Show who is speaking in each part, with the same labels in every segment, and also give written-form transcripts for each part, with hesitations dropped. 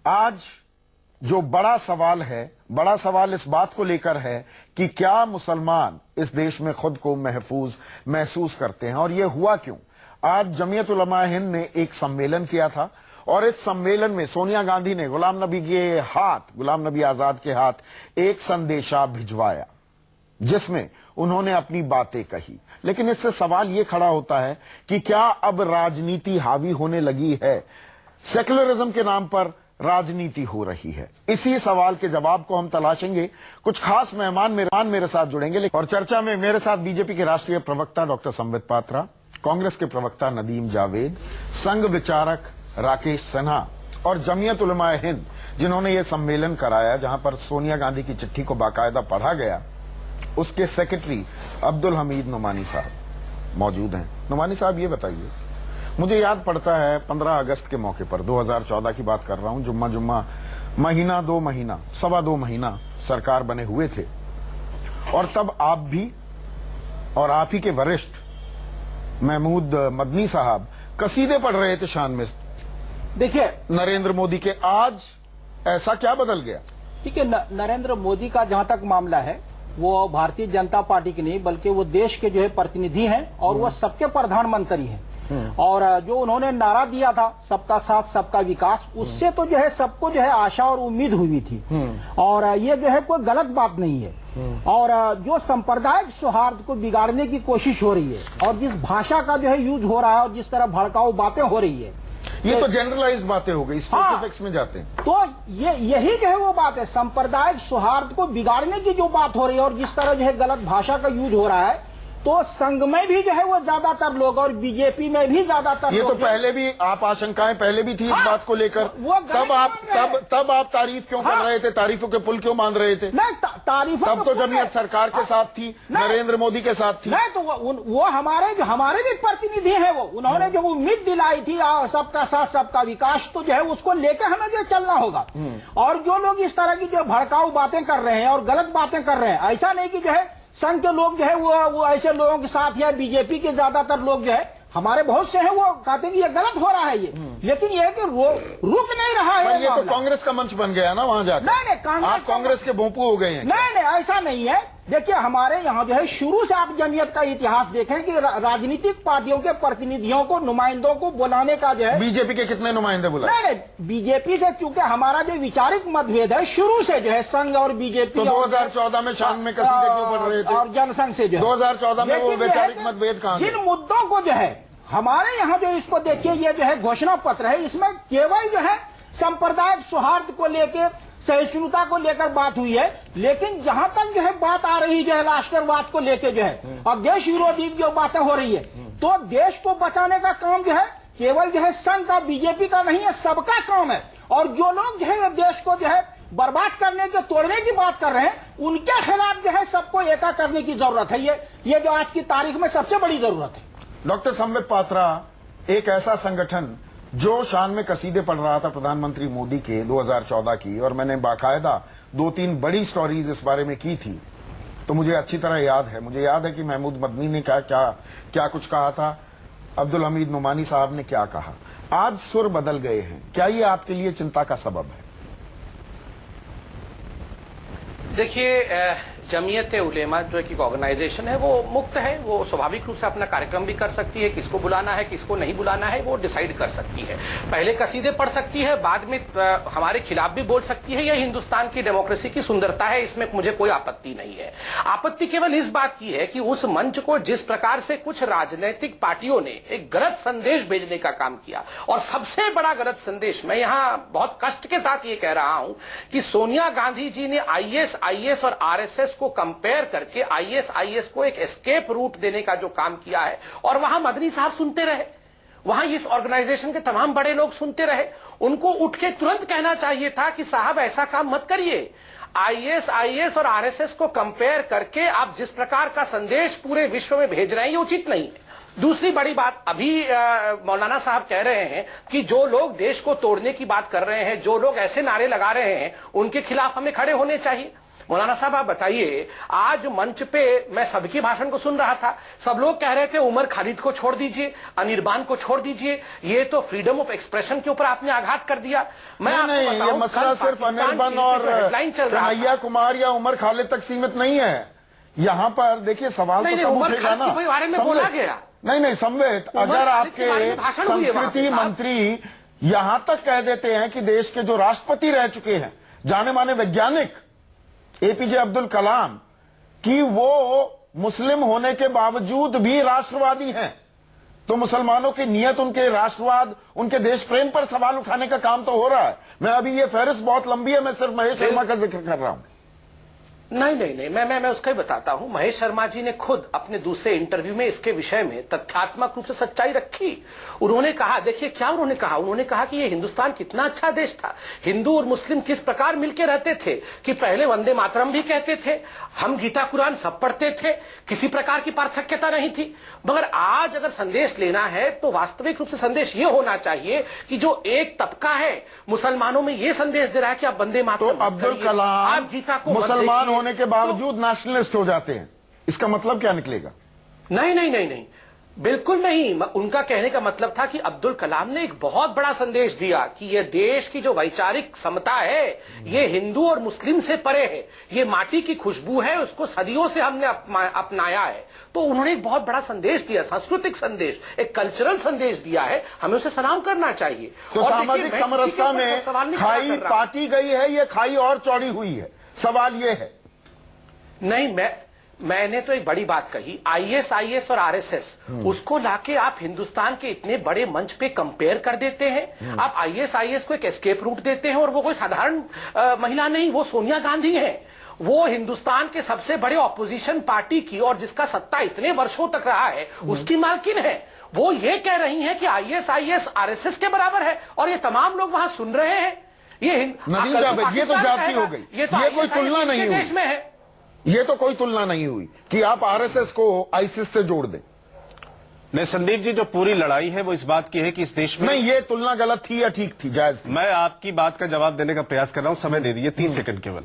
Speaker 1: आज जो बड़ा सवाल है, बड़ा सवाल इस बात को लेकर है कि क्या मुसलमान इस देश में खुद को महफूज महसूस करते हैं और यह हुआ क्यों। आज जमीयत उलमा हिंद ने एक सम्मेलन किया था और इस सम्मेलन में सोनिया गांधी ने गुलाम नबी आजाद के हाथ एक संदेशा भिजवाया जिसमें उन्होंने अपनी बातें कही। लेकिन इससे सवाल यह खड़ा होता है कि क्या अब राजनीति हावी होने लगी है, सेक्युलरिज्म के नाम पर राजनीति हो रही है। इसी सवाल के जवाब को हम तलाशेंगे। कुछ खास मेहमान मेरे साथ जुड़ेंगे और चर्चा में मेरे साथ बीजेपी के राष्ट्रीय प्रवक्ता डॉक्टर संबित पात्रा, कांग्रेस के प्रवक्ता नदीम जावेद, संघ विचारक राकेश सिन्हा और जमीयत उलमा हिंद जिन्होंने यह सम्मेलन कराया जहां पर सोनिया गांधी की चिट्ठी को बाकायदा पढ़ा गया, उसके सेक्रेटरी अब्दुल हमीद नुमानी साहब मौजूद हैं। नुमानी साहब, ये बताइए, मुझे याद पड़ता है 15 अगस्त के मौके पर 2014 की बात कर रहा हूं, जुम्मा महीना 2 महीना सवा 2 महीना सरकार बने हुए थे और तब आप भी और आप ही के वरिष्ठ महमूद मदनी साहब कसीदे पढ़ रहे थे शान में।
Speaker 2: देखिए,
Speaker 1: नरेंद्र मोदी के आज ऐसा क्या बदल गया?
Speaker 2: ठीक है, नरेंद्र मोदी का जहां तक मामला है वो भारतीय जनता पार्टी के नहीं बल्कि वो देश के जो है प्रतिनिधि हैं और वो सबके प्रधानमंत्री हैं। और जो उन्होंने नारा दिया था सबका साथ सबका विकास, उससे तो जो है सबको जो है आशा और उम्मीद हुई थी और ये जो है कोई गलत बात नहीं है। और जो सांप्रदायिक सौहार्द को बिगाड़ने की कोशिश हो रही है और जिस भाषा का जो है यूज हो रहा है और जिस तरह भड़काऊ बातें हो रही है,
Speaker 1: ये तो जनरलाइज्ड बातें हो गई, स्पेसिफिक्स में जाते हैं।
Speaker 2: तो यही जो है वो बात है, सांप्रदायिक सौहार्द को बिगाड़ने की जो बात हो रही है और जिस तरह जो है गलत भाषा का यूज हो रहा है, तो संघ में भी जो है वो ज्यादातर लोग और बीजेपी में भी ज्यादातर
Speaker 1: ये
Speaker 2: लोग,
Speaker 1: तो पहले भी आप आशंकाएं पहले भी थी इस बात को लेकर। तब आप तारीफ क्यों कर रहे थे, तारीफों के पुल क्यों बांध रहे थे?
Speaker 2: नहीं, तारीफों
Speaker 1: तब तो जमीयत सरकार के साथ थी, नरेंद्र मोदी के साथ थी।
Speaker 2: नहीं, तो वो हमारे भी प्रतिनिधि हैं, वो उन्होंने जो उम्मीद दिलाई थी सबका साथ सबका विकास, तो जो है उसको लेकर हमें जो चलना होगा। और जो लोग इस तरह की जो भड़काऊ बातें कर रहे हैं और गलत बातें कर रहे हैं, ऐसा नहीं कि जो है संघ के लोग जो है वो ऐसे लोगों के साथ या बीजेपी के ज्यादातर लोग जो है हमारे बहुत से हैं वो कहते हैं कि ये गलत हो रहा है ये, लेकिन ये कि रुक नहीं रहा है।
Speaker 1: ये तो कांग्रेस का मंच बन गया ना वहां जाकर।
Speaker 2: नहीं,
Speaker 1: आप कांग्रेस के भोंपू हो गए हैं।
Speaker 2: नहीं, ऐसा नहीं है। देखिए, हमारे यहाँ जो है शुरू से आप जमीयत का इतिहास देखें कि राजनीतिक पार्टियों के प्रतिनिधियों को, नुमाइंदों को बुलाने का जो है,
Speaker 1: बीजेपी के कितने नुमाइंदे बुलाए?
Speaker 2: नहीं, बीजेपी से चूंकि हमारा जो विचारिक मतभेद है शुरू से जो है संघ और बीजेपी,
Speaker 1: तो 2014 में शान में कसीदे क्यों पढ़ रहे थे
Speaker 2: और जनसंघ से जो है
Speaker 1: 2014 में वो वैचारिक मतभेद कहां?
Speaker 2: जिन मुद्दों को जो है हमारे यहाँ जो इसको देखिए, ये जो है घोषणा पत्र है, इसमें केवल जो है सांप्रदायिक सौहार्द को लेकर, सहिष्णुता को लेकर बात हुई है, लेकिन जहां तक जो है बात आ रही जो है राष्ट्रवाद को लेकर जो है और देश विरोधी जो बातें हो रही है, तो देश को बचाने का काम जो है केवल जो है संघ का, बीजेपी का नहीं है, सबका काम है। और जो लोग जो है देश को जो है बर्बाद करने के, तोड़ने की बात कर रहे हैं, उनके खिलाफ जो है सबको एका करने की जरूरत है। ये जो आज की तारीख में सबसे बड़ी जरूरत है।
Speaker 1: डॉक्टर संबित पात्रा, एक ऐसा संगठन जो शान में कसीदे पढ़ रहा था प्रधानमंत्री मोदी के 2014 की, और मैंने बाकायदा 2-3 बड़ी स्टोरीज इस बारे में की थी, तो मुझे अच्छी तरह याद है। मुझे याद है कि महमूद मदनी ने क्या कुछ कहा था, अब्दुल हमीद नुमानी साहब ने क्या कहा। आज सुर बदल गए हैं, क्या ये आपके लिए चिंता का सबब है?
Speaker 3: देखिए, जमीयत उलेमा जो एक ऑर्गेनाइजेशन है वो मुक्त है, वो स्वाभाविक रूप से अपना कार्यक्रम भी कर सकती है, किसको बुलाना है किसको नहीं बुलाना है वो डिसाइड कर सकती है। पहले कसीदे पढ़ सकती है, बाद में हमारे खिलाफ भी बोल सकती है। यह हिंदुस्तान की डेमोक्रेसी की सुंदरता है, इसमें मुझे कोई आपत्ति नहीं है। आपत्ति केवल इस बात की है कि उस मंच को जिस प्रकार से कुछ राजनीतिक पार्टियों ने एक गलत संदेश भेजने का काम किया, और सबसे बड़ा गलत संदेश, मैं यहां बहुत कष्ट के साथ ये कह रहा हूं कि सोनिया गांधी जी ने आईएस और आरएसएस को कंपेयर करके आईएस को एक एस्केप रूट देने का जो काम किया है, और वहां मदनी साहब सुनते रहे, वहां इस ऑर्गेनाइजेशन के तमाम बड़े लोग सुनते रहे। उनको उठ के तुरंत कहना चाहिए था कि साहब ऐसा काम मत करिए। आईएस और आरएसएस को कंपेयर करके आप जिस प्रकार का संदेश पूरे विश्व में भेज रहे हैं, ये उचित नहीं है। दूसरी बड़ी बात, अभी मौलाना साहब कह रहे हैं कि जो लोग देश को तोड़ने की बात कर रहे हैं, जो लोग ऐसे नारे लगा रहे हैं, उनके खिलाफ हमें खड़े होने चाहिए। मौलाना साहब आप बताइए, आज मंच पे मैं सबके भाषण को सुन रहा था, सब लोग कह रहे थे उमर खालिद को छोड़ दीजिए, अनिरबान को छोड़ दीजिए, ये तो फ्रीडम ऑफ एक्सप्रेशन के ऊपर आपने आघात कर दिया।
Speaker 1: नहीं, ये मसला सिर्फ अनिरबान और कन्हैया कुमार या उमर खालिद तक सीमित नहीं है। यहाँ पर देखिए सवाल तो कब उठेगा ना,
Speaker 3: बोला गया
Speaker 1: नहीं संबित, अगर आपके संस्कृति मंत्री यहां तक कह देते हैं कि देश के जो राष्ट्रपति रह चुके हैं, जाने माने वैज्ञानिक एपीजे अब्दुल कलाम, कि वो मुस्लिम होने के बावजूद भी राष्ट्रवादी हैं, तो मुसलमानों की नीयत, उनके राष्ट्रवाद, उनके देश प्रेम पर सवाल उठाने का काम तो हो रहा है। मैं अभी ये फहरिस्त बहुत लंबी है, मैं सिर्फ महेश शर्मा का जिक्र कर रहा हूं।
Speaker 3: नहीं, मैं उसका ही बताता हूं। महेश शर्मा जी ने खुद अपने दूसरे इंटरव्यू में इसके विषय में तथ्यात्मक रूप से सच्चाई रखी। उन्होंने कहा, देखिए क्या उन्होंने कहा कि ये हिंदुस्तान कितना अच्छा देश था, हिंदू और मुस्लिम किस प्रकार मिलकर रहते थे, कि पहले वंदे मातरम भी कहते थे, हम गीता कुरान सब पढ़ते थे, किसी प्रकार की पार्थक्यता नहीं थी। मगर आज अगर संदेश लेना है तो वास्तविक रूप से संदेश ये होना चाहिए कि जो एक तबका है मुसलमानों में ये संदेश दे रहा है कि आप वंदे मातरम,
Speaker 1: तो अब्दुल कलाम
Speaker 3: आप गीता को
Speaker 1: मुसलमान होने के बावजूद नेशनलिस्ट हो जाते हैं, इसका मतलब क्या निकलेगा?
Speaker 3: नहीं, बिल्कुल नहीं। उनका कहने का मतलब था कि अब्दुल कलाम ने एक बहुत बड़ा संदेश दिया कि यह देश की जो वैचारिक समता है ये हिंदू और मुस्लिम से परे है, ये माटी की खुशबू है, उसको सदियों से हमने अपनाया है। तो उन्होंने एक बहुत बड़ा संदेश दिया, सांस्कृतिक संदेश, एक कल्चरल संदेश दिया है, हमें उसे सलाम करना चाहिए।
Speaker 1: तो सामाजिक समरसता में खाई पाटी गई है, ये खाई और चौड़ी हुई है, सवाल ये है।
Speaker 3: नहीं, मैंने तो एक बड़ी बात कही, आईएसआईएस और आरएसएस, उसको लाके आप हिंदुस्तान के इतने बड़े मंच पे कंपेयर कर देते हैं। आप आईएसआईएस को एक एस्केप रूट देते हैं, और वो कोई साधारण महिला नहीं, वो सोनिया गांधी है। वो हिंदुस्तान के सबसे बड़े ऑपोजिशन पार्टी की, और जिसका सत्ता इतने वर्षों तक रहा है, उसकी मालकिन है। वो ये कह रही है कि आईएसआईएस आरएसएस के बराबर है, और ये तमाम लोग वहां सुन रहे हैं। ये
Speaker 1: तो ज्यादती हो गई, ये कोई तुलना नहीं
Speaker 3: देश में है,
Speaker 1: ये तो कोई तुलना नहीं हुई कि आप आरएसएस को आईसिस से जोड़ दें।
Speaker 4: नहीं संदीप जी, जो पूरी लड़ाई है वो इस बात की है कि इस देश में,
Speaker 1: नहीं ये तुलना गलत थी या ठीक थी, जायज थी?
Speaker 4: मैं आपकी बात का जवाब देने का प्रयास कर रहा हूं, समय दे दीजिए 30 सेकंड केवल।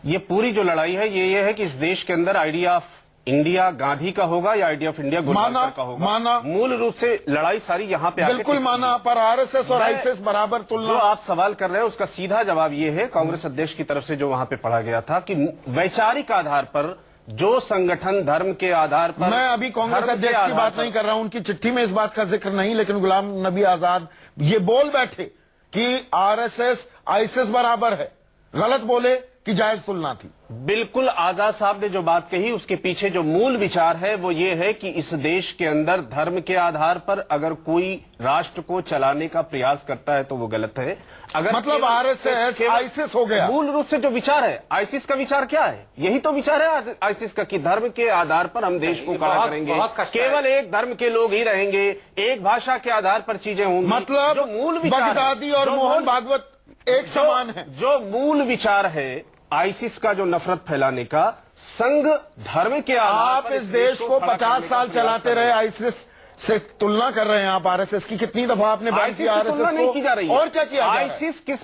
Speaker 4: ये पूरी जो लड़ाई है ये है कि इस देश के अंदर आइडिया ऑफ इंडिया गांधी का होगा या आइडिया ऑफ इंडिया गोलवालकर का होगा।
Speaker 1: माना,
Speaker 4: मूल रूप से लड़ाई सारी यहाँ पे
Speaker 1: बिल्कुल माना, पर आरएसएस और आईएसएस बराबर तुलना।
Speaker 4: जो आप सवाल कर रहे हैं उसका सीधा जवाब ये है, कांग्रेस अध्यक्ष की तरफ से जो वहां पे पढ़ा गया था कि वैचारिक आधार पर जो संगठन धर्म के आधार पर,
Speaker 1: मैं अभी कांग्रेस अध्यक्ष की बात नहीं कर रहा हूं, उनकी चिट्ठी में इस बात का जिक्र नहीं, लेकिन गुलाम नबी आजाद ये बोल बैठे कि आरएसएस आईएसएस बराबर है, गलत बोले कि जायज तुलना थी।
Speaker 4: बिल्कुल, आजाद साहब ने जो बात कही उसके पीछे जो मूल विचार है वो ये है कि इस देश के अंदर धर्म के आधार पर अगर कोई राष्ट्र को चलाने का प्रयास करता है तो वो गलत है। अगर
Speaker 1: मतलब आरएसएस आईसिस हो गया।
Speaker 4: मूल रूप से जो विचार है, आईसिस का विचार क्या है? यही तो विचार है आईसिस का कि धर्म के आधार पर हम देश को खड़ा करेंगे, केवल एक धर्म के लोग ही रहेंगे, एक भाषा के आधार पर चीजें होंगी।
Speaker 1: मतलब
Speaker 4: जो मूल विचार
Speaker 1: बगदादी और मोहन भागवत एक समान है।
Speaker 4: जो मूल विचार है आईसिस का, जो नफरत फैलाने का, संघ धर्म के आधार
Speaker 1: आप इस देश को 50 साल चलाते रहे, आईसिस से तुलना कर रहे हैं आप आरएसएस की। कितनी दफा आपने बात की आरएसएस को?
Speaker 4: नहीं की जा रही है।
Speaker 1: और क्या किया?
Speaker 4: आईसिस किस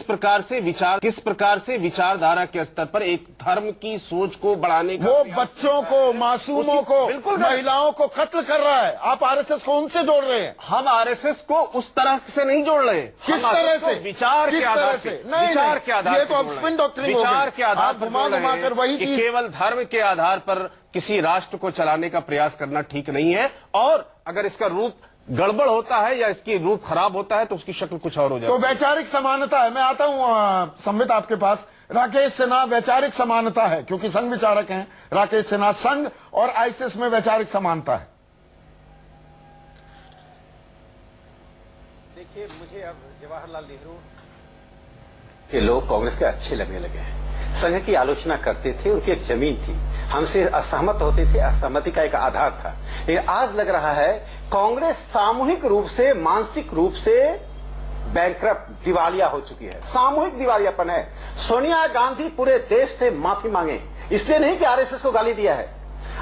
Speaker 4: प्रकार से विचारधारा के स्तर पर एक धर्म की सोच को बढ़ाने का,
Speaker 1: वो बच्चों को, मासूमों को, महिलाओं को कत्ल कर रहा है, आप आरएसएस को उनसे जोड़ रहे हैं।
Speaker 4: हम आरएसएस को उस तरह से नहीं जोड़ रहे।
Speaker 1: किस तरह से?
Speaker 4: विचार के आधार से। विचार के आधार,
Speaker 1: ये तो अब स्पिन डॉक्ट्रिन हो गई।
Speaker 4: विचार के आधार पर
Speaker 1: घुमा कर वही चीज,
Speaker 4: केवल धर्म के आधार पर किसी राष्ट्र को चलाने का प्रयास करना ठीक नहीं है, और अगर इसका रूप गड़बड़ होता है या इसकी रूप खराब होता है तो उसकी शक्ल कुछ और हो जाती है।
Speaker 1: तो वैचारिक समानता है। मैं आता हूं संबित आपके पास। राकेश सिन्हा, वैचारिक समानता है, क्योंकि संघ विचारक हैं राकेश सिन्हा, संघ और आईसिस में वैचारिक समानता है।
Speaker 5: देखिए, मुझे अब जवाहरलाल नेहरू के लोग कांग्रेस के अच्छे लगने लगे हैं। संघ की आलोचना करते थे, उनकी एक जमीन थी, हमसे असहमत होते थे, असहमति का एक आधार था। लेकिन आज लग रहा है कांग्रेस सामूहिक रूप से, मानसिक रूप से बैंकरप्ट, दिवालिया हो चुकी है। सामूहिक दिवालियापन है। सोनिया गांधी पूरे देश से माफी मांगे, इसलिए नहीं कि आरएसएस को गाली दिया है,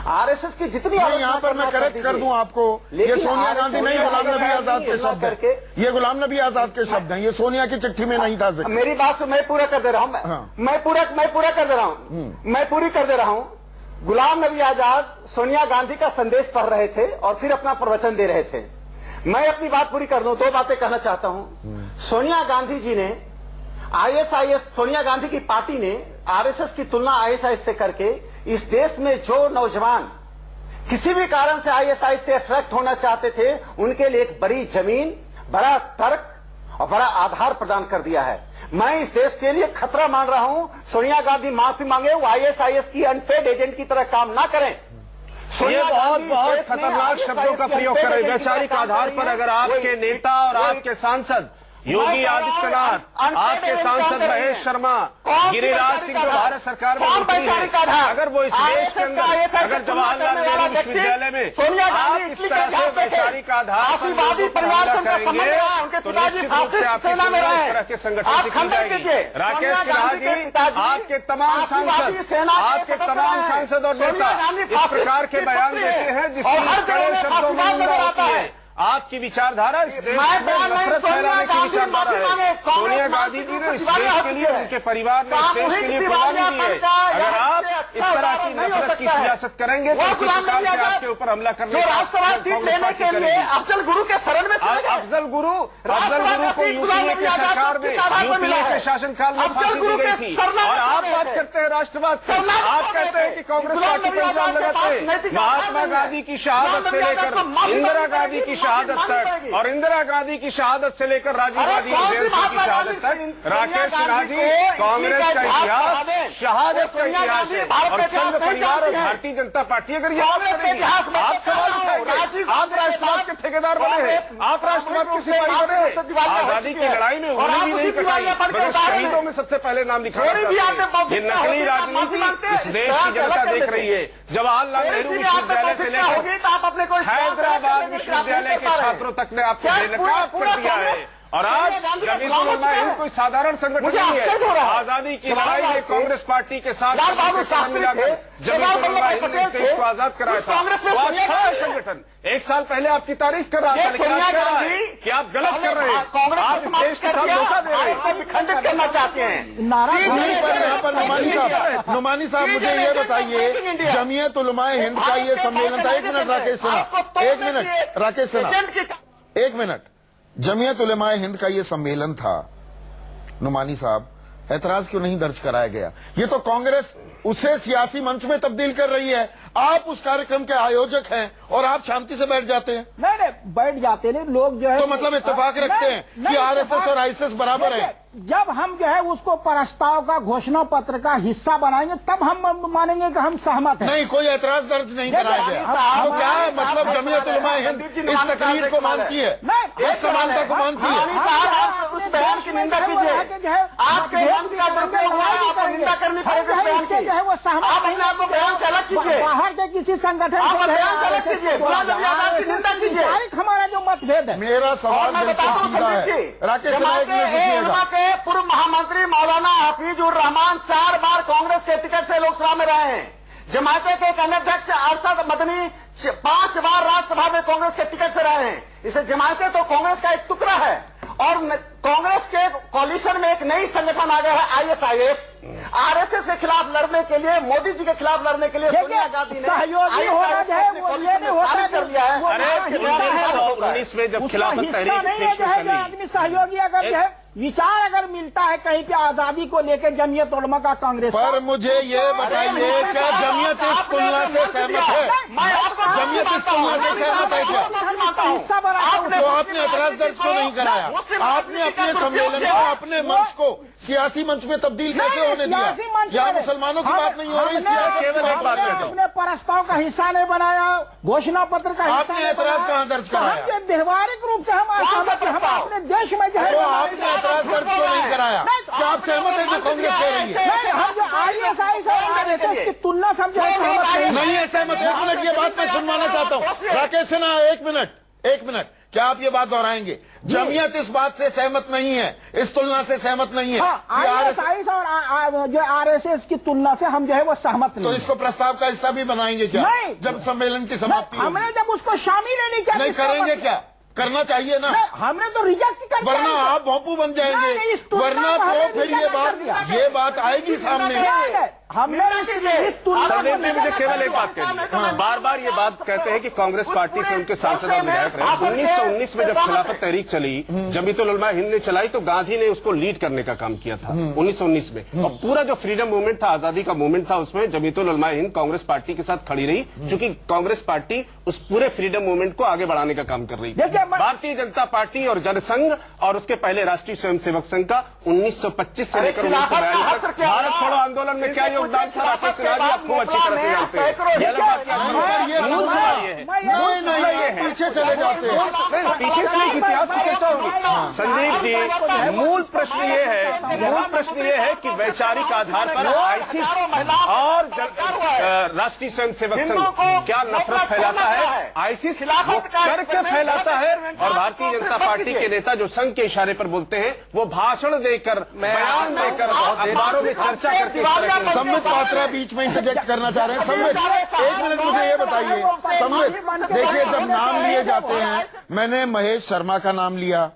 Speaker 5: आरएसएस की जितनी
Speaker 1: नहीं, यहाँ पर मैं करेक्ट कर दूं आपको, ये सोनिया गांधी नहीं, गुलाम नबी आजाद के शब्द हैं। ये गुलाम नबी आजाद के शब्द हैं, ये सोनिया की चिट्ठी में नहीं था जिक्र।
Speaker 5: मेरी बात तो मैं पूरा कर दे रहा हूं, मैं पूरी कर दे रहा हूं। गुलाम नबी आजाद सोनिया गांधी का संदेश पढ़ रहे थे और फिर अपना प्रवचन दे रहे थे। मैं अपनी बात पूरी कर दूं, 2 बातें कहना चाहता हूं। सोनिया गांधी जी ने आईएसआईएस, सोनिया गांधी की पार्टी ने आरएसएस की तुलना आईएसआईएस से करके इस देश में जो नौजवान किसी भी कारण से आईएसआईएस से अट्रैक्ट होना चाहते थे, उनके लिए एक बड़ी जमीन, बड़ा तर्क और बड़ा आधार प्रदान कर दिया है। मैं इस देश के लिए खतरा मान रहा हूं। सोनिया गांधी माफी मांगे, वो आईएसआईएस की अनपेड एजेंट की तरह काम ना करें।
Speaker 4: ये बहुत खतरनाक शब्दों का प्रयोग कर रहे हैं। वैचारिक आधार पर अगर आपके नेता और आपके सांसद योगी आदित्यनाथ, आपके सांसद महेश शर्मा, गिरिराज सिंह जो भारत सरकार में मंत्री हैं, अगर वो इस देश के अंदर, अगर जवाहरलाल नेहरू विश्वविद्यालय में आप इस तरह से वैचारिक आधार पर लोगों पर हमला करेंगे तो निश्चित रूप से आपके इस तरह के संगठन की जाएगी। राकेश सिन्हा जी, आपके तमाम सांसद और नेता इस प्रकार के बयान देते हैं जिसमें कड़े शब्दों में निंदा होती है। आपकी विचारधारा इस देश में नफरत फैलाने की विचारधारा है। सोनिया गांधी जी ने इस देश के लिए, उनके परिवार ने इस देश के लिए कुर्बानी दी है। अगर आप इस तरह की नफरत की सियासत करेंगे तो किस प्रकार से आपके ऊपर हमला करने
Speaker 5: राज्यसभा सीट लेने के लिए अफजल गुरु के शरण में
Speaker 4: अफजल गुरु को यूपीए की सरकार में, यूपीए के शासनकाल में फांसी दी गई थी। और आप बात करते हैं राष्ट्रवाद से, आप कहते हैं कि कांग्रेस पार्टी पर इल्जाम लगाते हैं। महात्मा गांधी की शहादत से लेकर इंदिरा गांधी की शहादत तक, और इंदिरा गांधी की शहादत से लेकर राजीव गांधी की शहादत तक, राकेश सिन्हा जी, कांग्रेस का इतिहास, शहादत का इतिहास है। और संघ परिवार और भारतीय जनता पार्टी अगर ये आप सवाल उठाएंगे, आप राष्ट्रवाद के ठेकेदार बने हैं, आप राष्ट्रवाद के सिपाही बने हैं। आजादी की लड़ाई में उंगली भी नहीं कटाई, मगर शहीदों में सबसे पहले नाम लिखा जाता है। ये नकली राजनीति इस देश की जनता देख रही है। जवाहरलाल नेहरू विश्वविद्यालय से लेकर हैदराबाद विश्वविद्यालय के छात्रों तक ने आपको बेनकाब कर दिया है। और आज जमीयत उलमा हिंद कोई साधारण संगठन नहीं है। आजादी की लड़ाई में कांग्रेस पार्टी के साथ मिलाकर जमीयत उलमा हिंद ने इस देश को आजाद कराया था। वो अच्छा है संगठन। 1 साल पहले आपकी तारीफ कर रहा था, लेकिन आज कह रहा है कि आप गलत कर रहे हैं, आप इस देश के साथ धोखा दे रहे हैं,
Speaker 5: खंडित करना चाहते हैं।
Speaker 1: यहाँ पर नुमानी साहब मुझे ये बताइए, जमीयत उलमा हिंद का ये सम्मेलन था, 1 minute Rakesh Sinha, 1 minute Rakesh Sinha, 1 minute, Jamiat Ulama Hind का ये सम्मेलन था, नुमानी साहब, ऐतराज क्यों नहीं दर्ज कराया गया? ये तो कांग्रेस उसे सियासी मंच में तब्दील कर रही है, आप उस कार्यक्रम के आयोजक हैं और आप शांति से बैठ जाते हैं।
Speaker 2: नहीं, बैठ जाते नहीं लोग जो है,
Speaker 1: तो मतलब इत्तेफाक रखते हैं कि आरएसएस और आईएसएस बराबर है।
Speaker 2: जब हम जो है उसको प्रस्ताव का, घोषणा पत्र का हिस्सा बनाएंगे तब हम मानेंगे कि हम सहमत हैं।
Speaker 1: नहीं, कोई ऐतराज दर्ज नहीं कराया गया। तो क्या मतलब जमीयत उलमा हिंद इस तकरीर को मानती है, इस समानता को मानती है?
Speaker 5: उस बयान की निंदा कीजिए, आपके मंच का दुरुपयोग हुआ, आपको निंदा करनी पड़ेगी।
Speaker 2: इससे जो है वो सहमत
Speaker 5: आप अपने आप को बयान से अलग कीजिए,
Speaker 2: बाहर के किसी संगठन
Speaker 5: आप
Speaker 2: से
Speaker 5: बयान से अलग कीजिए, गुलाम नबी आजाद की निंदा कीजिए।
Speaker 2: हमारा जो मतभेद है,
Speaker 1: मेरा सवाल बिल्कुल सीधा है। राकेश सिन्हा, 1 मिनट रुकिएगा।
Speaker 5: पूर्व महामंत्री मौलाना हफीजुर रहमान 4 बार कांग्रेस के टिकट से लोकसभा में रहे हैं। जमात के एक अन्य अध्यक्ष अरशद मदनी 5 बार राज्यसभा में कांग्रेस के टिकट से रहे हैं। इसे जमाते तो कांग्रेस का एक टुकड़ा है और कांग्रेस के कोalition में एक नई संगठन आ गया है आईएसआईएस। आरएसएस के खिलाफ लड़ने के लिए, मोदी जी के खिलाफ लड़ने के लिए सोनिया गांधी ने
Speaker 2: सहयोगी होना जो है वो ये नहीं होता
Speaker 5: कर लिया है।
Speaker 4: अरे 1919 में जब खिलाफत तहरीक देश में चली,
Speaker 2: आदमी सहयोगी अगर जो है विचार अगर मिलता है कहीं पे आजादी को लेकर जमीयत उलमा का कांग्रेस
Speaker 1: पर मुझे ये बताइए, क्या जमीयत इस तुलना से सहमत है? जमीयत इस तुलना से सहमत है क्या?
Speaker 2: हिस्सा बना
Speaker 1: तो आपने ऐतराज दर्ज क्यों नहीं कराया? आपने अपने सम्मेलन को, अपने मंच को सियासी मंच में तब्दील कैसे होने दिया? यहाँ मुसलमानों की बात नहीं हो रही, सियासत की बात कर रहे हो।
Speaker 2: अपने प्रस्ताव का हिस्सा नहीं बनाया, घोषणा पत्र का हिस्सा
Speaker 1: आपने ऐतराज कहाँ दर्ज कराया?
Speaker 2: व्यवहारिक रूप से हम अपने देश में जो है
Speaker 1: आपने ऐतराज दर्ज क्यों नहीं कराया? क्या आप सहमत है जो कांग्रेस कह रही है?
Speaker 2: हम जो आईएसआई से आरएसएस की तुलना समझे
Speaker 1: नहीं है सहमत। 1 मिनट, ये बात मैं सुनवाना चाहता हूँ। राकेश सिन्हा, 1 मिनट, क्या आप ये बात दोहराएंगे? जमीयत इस बात से सहमत नहीं है, इस तुलना से सहमत नहीं है कि
Speaker 2: आईएसआई और जो आरएसएस की तुलना से हम जो है वो सहमत नहीं
Speaker 1: तो
Speaker 2: हैं।
Speaker 1: इसको प्रस्ताव का हिस्सा भी बनाएंगे क्या?
Speaker 2: नहीं।
Speaker 1: जब सम्मेलन की समाप्ति होगी।
Speaker 2: हमने जब उसको शामिल ही नहीं किया
Speaker 1: नहीं
Speaker 2: इसका
Speaker 1: करेंगे
Speaker 2: मतलब-
Speaker 1: क्या? करना चाहिए ना,
Speaker 2: हमने तो रिजेक्ट कर दिया
Speaker 1: वरना
Speaker 2: इसे।
Speaker 1: आप भोंपू बन
Speaker 2: नहीं,
Speaker 1: जाएंगे,
Speaker 2: इस तुलना
Speaker 1: वरना
Speaker 2: को हमने
Speaker 1: तो फिर
Speaker 2: रिजेक्ट कर दिया।
Speaker 1: ये बात आएगी सामने।
Speaker 2: नहीं, हमने इस तुलना को
Speaker 4: संदीप जी मुझे
Speaker 2: रिजेक्ट
Speaker 4: केवल
Speaker 2: कर
Speaker 4: एक
Speaker 2: दिया।
Speaker 4: बात कहनी, बार बार ये बात कहते हैं कि कांग्रेस पार्टी से उनके सांसद और विधायक रहे। 1919 में जब खिलाफत तहरीक चली, जमीयतुल उलमा हिंद ने चलाई, तो गांधी ने उसको लीड करने का काम किया था 1919 में। और पूरा जो फ्रीडम मूवमेंट था, आजादी का मूवमेंट था, उसमें जमीयतुल उलमा हिंद कांग्रेस पार्टी के साथ खड़ी रही, क्योंकि कांग्रेस पार्टी उस पूरे फ्रीडम मूवमेंट को आगे बढ़ाने का काम कर रही
Speaker 2: देखिए,
Speaker 4: थी। भारतीय जनता पार्टी और जनसंघ और उसके पहले राष्ट्रीय स्वयंसेवक संघ का 1925 से लेकर 1942 तक भारत छोड़ो आंदोलन में क्या योगदान था, राकेश सिन्हा जी आप खूब अच्छी तरह से जानते हैं। ये अलग बात क्या है? मूल सवाल ये है।
Speaker 1: नहीं, पीछे चले जाते हैं।
Speaker 4: नहीं, पीछे से नहीं, इतिहास की चर्चा होगी। संदीप जी, मूल प्रश्न ये है कि वैचारिक आधार पर आईसीस और राष्ट्रीय स्वयंसेवक संघ क्या नफरत फैलाता है? आईसीस वो करके फैलाता है, और भारतीय जनता पार्टी के नेता जो संघ के इशारे पर बोलते हैं, वो भाषण देकर, बयान देकर, अखबारों में चर्चा करके इस तरह की-
Speaker 1: संबित पात्रा बीच में इंटरजेक्ट करना चाह रहे हैं। संबित, एक मिनट मुझे ये बताइए। संबित, देखिए जब नाम लिए जाते हैं, मैंने महेश शर्मा का नाम लिया,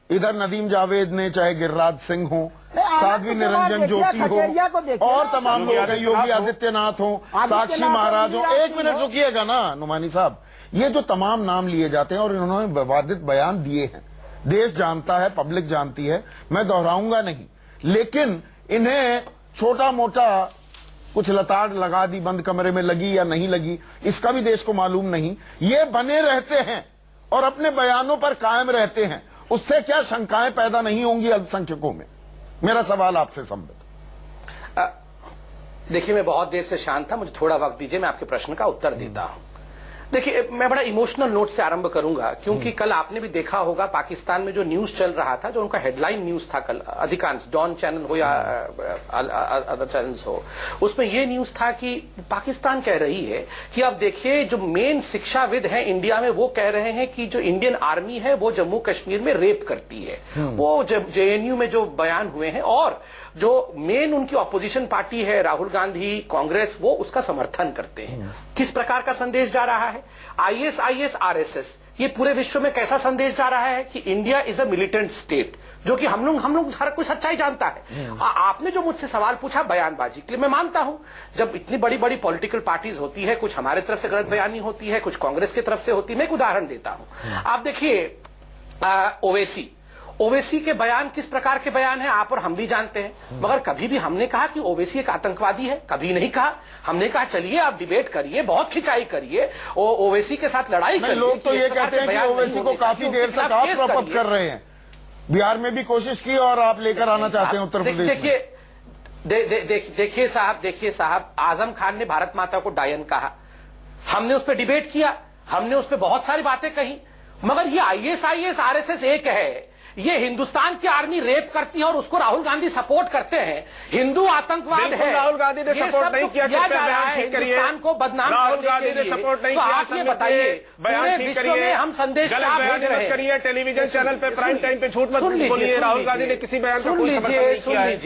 Speaker 1: इधर नदीम जावेद ने, चाहे गिरिराज सिंह हो, साध्वी निरंजन ज्योति हो, और तमाम लोग हैं, योगी आदित्यनाथ हो, साक्षी महाराज हो। एक मिनट रुकिएगा ना नुमानी साहब, ये जो तमाम नाम लिए जाते हैं और इन्होंने विवादित बयान दिए हैं, देश जानता है, पब्लिक जानती है, मैं दोहराऊंगा नहीं, लेकिन इन्हें छोटा मोटा कुछ लताड़ लगा दी, बंद कमरे में लगी या नहीं लगी, इसका भी देश को मालूम नहीं। ये बने रहते हैं और अपने बयानों पर कायम रहते हैं, उससे क्या शंकाएं पैदा नहीं होंगी अल्पसंख्यकों में? मेरा सवाल आपसे संबित।
Speaker 3: देखिए, मैं बहुत देर से शांत था, मुझे थोड़ा वक्त दीजिए, मैं आपके प्रश्न का उत्तर देता हूं। देखिए, मैं बड़ा इमोशनल नोट से आरंभ करूंगा, क्योंकि कल आपने भी देखा होगा पाकिस्तान में जो न्यूज चल रहा था, जो उनका हेडलाइन न्यूज था कल, अधिकांश डॉन चैनल हो या अदर चैनल्स हो, उसमें यह न्यूज था कि पाकिस्तान कह रही है कि अब देखिए जो मेन शिक्षाविद हैं इंडिया में, वो कह रहे हैं कि जो इंडियन आर्मी है वो जम्मू कश्मीर में रेप करती है। वो जेएनयू में जो बयान हुए हैं, और जो मेन उनकी ऑपोजिशन पार्टी है राहुल गांधी, कांग्रेस, वो उसका समर्थन करते हैं। किस प्रकार का संदेश जा रहा है? आईएसआईएस, आरएसएस, ये पूरे विश्व में कैसा संदेश जा रहा है कि India is a militant state, जो कि हम लोग हर कोई सच्चाई जानता है। आपने जो मुझसे सवाल पूछा बयानबाजी के लिए, मैं मानता हूं, जब इतनी बड़ी बड़ी पॉलिटिकल पार्टीज होती है, कुछ हमारे तरफ से गलत बयानी होती है, कुछ कांग्रेस की तरफ से होती है। मैं एक उदाहरण देता हूं, आप देखिए ओवैसी के बयान किस प्रकार के बयान हैं, आप और हम भी जानते हैं, मगर कभी भी हमने कहा कि ओवैसी एक आतंकवादी है? कभी नहीं कहा। हमने कहा चलिए आप डिबेट करिए, बहुत खिंचाई करिए, ओवैसी के साथ लड़ाई करिए।
Speaker 1: लोग तो ये कहते हैं कि ओवैसी को काफी देर तक आप प्रॉप अप कर रहे हैं, बिहार में भी कोशिश की और आप लेकर आना चाहते हैं उत्तर प्रदेश में।
Speaker 3: देखिए साहब, आजम खान ने भारत माता को डायन कहा, हमने उस पर डिबेट किया, हमने उस पर बहुत सारी बातें कही, मगर ये आईएसआईएस, आरएसएस एक है, ये हिंदुस्तान की आर्मी रेप करती है और उसको राहुल गांधी सपोर्ट करते हैं, हिंदू आतंकवाद है।
Speaker 4: राहुल गांधी ने सपोर्ट नहीं किया,
Speaker 3: हिंदुस्तान को बदनाम
Speaker 4: राहुल गांधी ने सपोर्ट नहीं किया।
Speaker 3: आप ये बताइए, पूरे विश्व में हम संदेश क्या भेज रहे हैं?
Speaker 4: टेलीविजन चैनल पे प्राइम टाइम पे झूठ मत बोलिए, राहुल गांधी ने किसी बयान का कोई समर्थन नहीं किया है।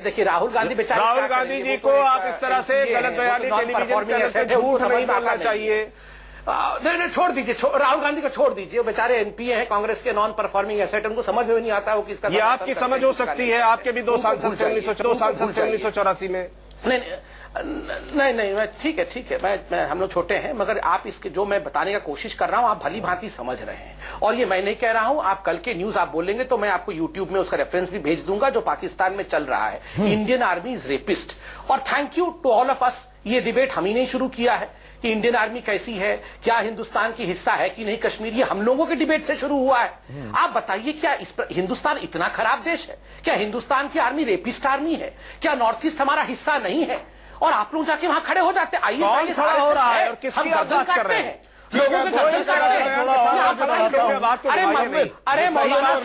Speaker 3: देखिए राहुल गांधी बेचारे,
Speaker 4: राहुल गांधी जी को आप इस तरह से गलत बयानी टेलीविजन चैनल पे झूठ नहीं बोलना चाहिए।
Speaker 3: नहीं, छोड़ दीजिए, राहुल गांधी को छोड़ दीजिए, वो बेचारे एनपीए हैं कांग्रेस के, नॉन परफॉर्मिंग एसेट, उनको समझ में नहीं आता वो किसका।
Speaker 4: ये आपकी समझ हो सकती है, आपके भी 2 सांसद थे 1984 में।
Speaker 3: नहीं, मैं ठीक है, मैं हम लोग छोटे हैं, मगर आप इसके जो मैं बताने का कोशिश कर रहा हूं, आप भली भांति समझ रहे हैं, और ये मैं नहीं कह रहा हूं। आप कल के न्यूज आप बोलेंगे तो मैं आपको यूट्यूब में उसका रेफरेंस भी भेज दूंगा, जो पाकिस्तान में चल रहा है, इंडियन आर्मी इज रेपिस्ट। और thank you to all of us, ये डिबेट हम ही नहीं शुरू किया है कि इंडियन आर्मी कैसी है, क्या हिंदुस्तान की हिस्सा है कि नहीं कश्मीर, ये हम लोगों के डिबेट से शुरू हुआ है। आप बताइए, क्या हिंदुस्तान इतना खराब देश है? क्या हिंदुस्तान की आर्मी रेपिस्ट आर्मी है? क्या नॉर्थ ईस्ट हमारा हिस्सा नहीं है? और आप लोग जाके वहां खड़े हो जाते हैं। आईएसआईएस
Speaker 4: हो रहा है और किसकी आप बात कर रहे हैं?
Speaker 1: अरे मौलाना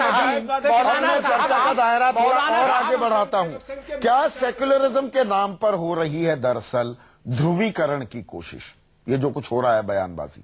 Speaker 1: चर्चा का दायरा थोड़ा और आगे बढ़ाता हूं। क्या सेक्युलरिज्म के नाम पर हो रही है दरअसल ध्रुवीकरण की कोशिश? ये जो कुछ हो रहा है बयानबाजी,